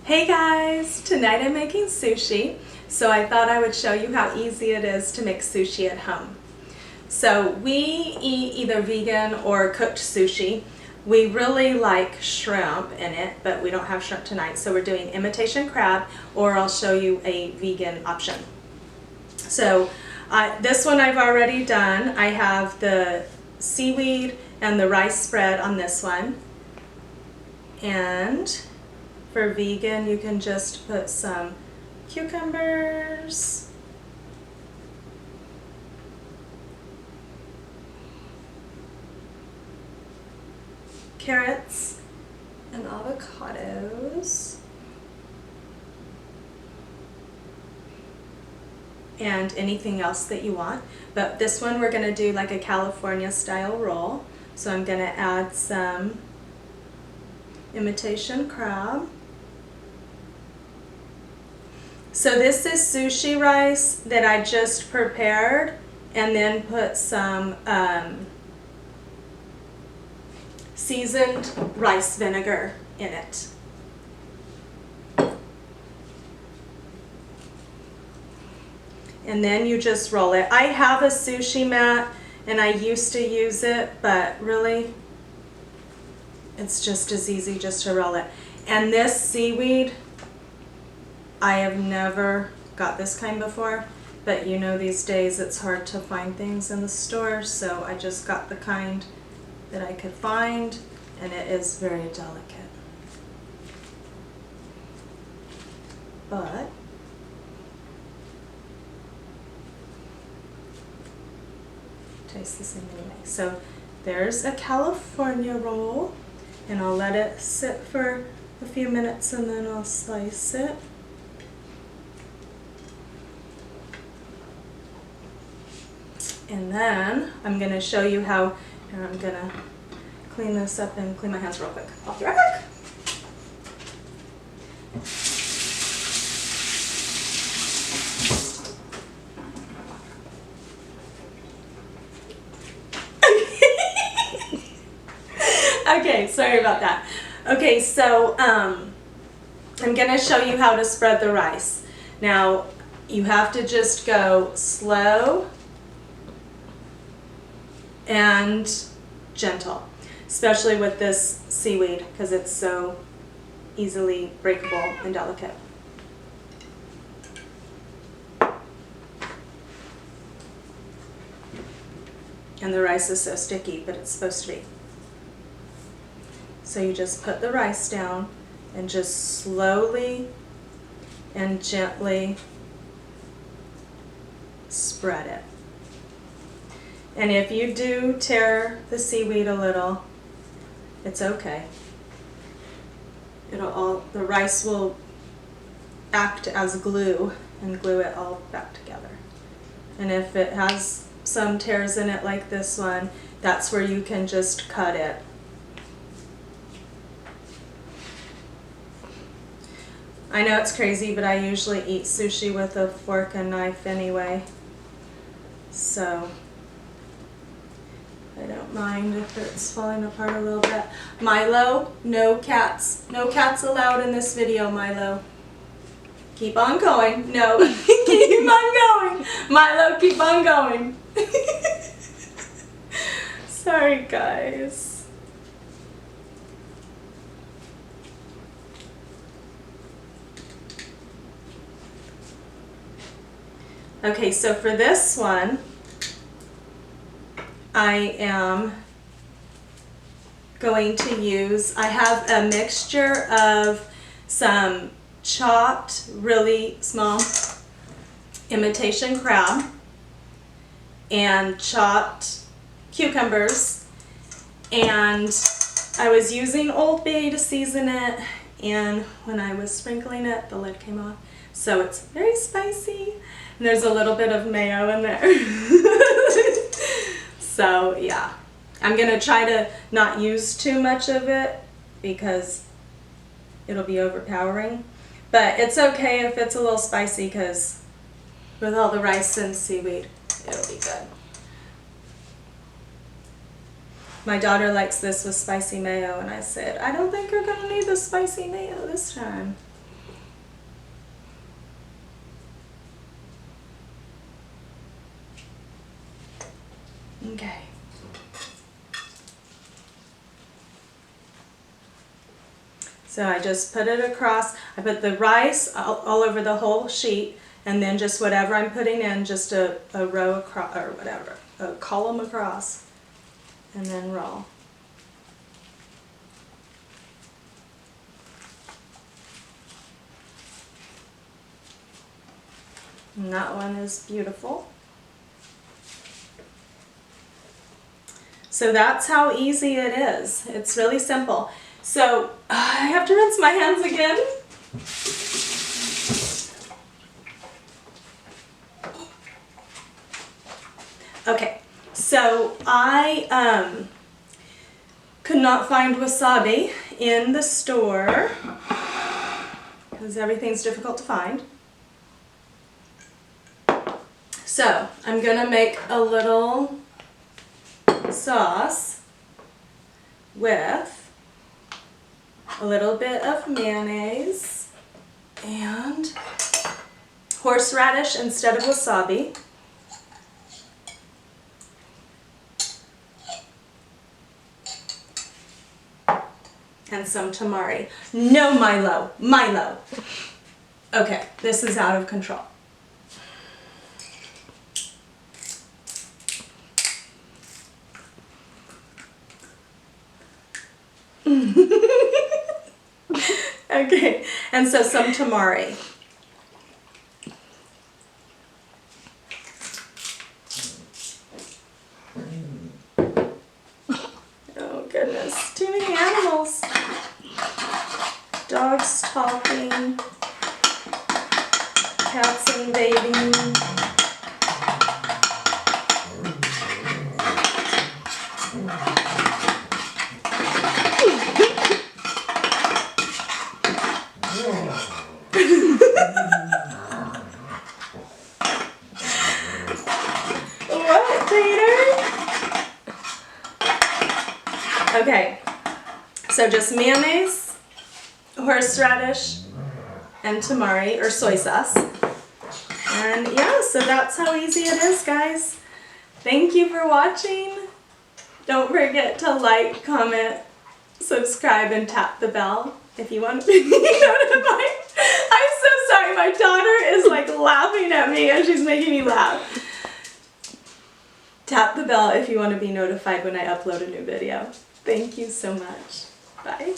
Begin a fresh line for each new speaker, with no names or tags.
Hey guys! Tonight I'm making sushi, so I thought I would show you how easy it is to make sushi at home. So we eat either vegan or cooked sushi. We really like shrimp in it, but we don't have shrimp tonight, so we're doing imitation crab, or I'll show you a vegan option. So this one I've already done. I have the seaweed and the rice spread on this one. And for vegan, you can just put some cucumbers, carrots, and avocados, and anything else that you want. But this one we're going to do like a California style roll. So I'm going to add some imitation crab. So this is sushi rice that I just prepared and then put some seasoned rice vinegar in it. And then you just roll it. I have a sushi mat and I used to use it, but really it's just as easy just to roll it. And this seaweed, I have never got this kind before, but you know these days it's hard to find things in the store, so I just got the kind that I could find, and it is very delicate. But tastes the same anyway. So there's a California roll, and I'll let it sit for a few minutes and then I'll slice it. And then I'm going to show you how, and I'm going to clean this up and clean my hands real quick. I'll be right back. Okay, sorry about that. Okay, so I'm going to show you how to spread the rice. Now, you have to just go slow and gentle, especially with this seaweed because it's so easily breakable and delicate. And the rice is so sticky, but it's supposed to be. So you just put the rice down and just slowly and gently spread it. And if you do tear the seaweed a little, it's okay. The rice will act as glue and glue it all back together. And if it has some tears in it like this one, that's where you can just cut it. I know it's crazy, but I usually eat sushi with a fork and knife anyway. So I don't mind if it's falling apart a little bit. Milo, no cats. No cats allowed in this video, Milo. Keep on going. No, keep on going. Milo, keep on going. Sorry, guys. Okay, so for this one, I am going to use, I have a mixture of some chopped, really small imitation crab and chopped cucumbers, and I was using Old Bay to season it, and when I was sprinkling it, the lid came off. So it's very spicy, and there's a little bit of mayo in there. So yeah, I'm going to try to not use too much of it because it'll be overpowering. But it's okay if it's a little spicy because with all the rice and seaweed, it'll be good. My daughter likes this with spicy mayo, and I said, I don't think you're going to need the spicy mayo this time. Okay. So I just put it across. I put the rice all over the whole sheet, and then just whatever I'm putting in, just a row across, or whatever, a column across, and then roll. And that one is beautiful. So that's how easy it is. It's really simple. So I have to rinse my hands again. Okay, so I could not find wasabi in the store because everything's difficult to find. So I'm gonna make a little sauce with a little bit of mayonnaise and horseradish instead of wasabi. And some tamari. No Milo, Milo. Okay, this is out of control. Okay, and so some tamari. Oh goodness, too many animals. Dogs talking, cats invading. What, Peter? Okay, so just mayonnaise, horseradish, and tamari, or soy sauce. And yeah, so that's how easy it is, guys. Thank you for watching. Don't forget to like, comment, subscribe, and tap the bell if you want to be notified. I'm so sorry, my daughter is like laughing at me and she's making me laugh. Tap the bell if you want to be notified when I upload a new video. Thank you so much. Bye.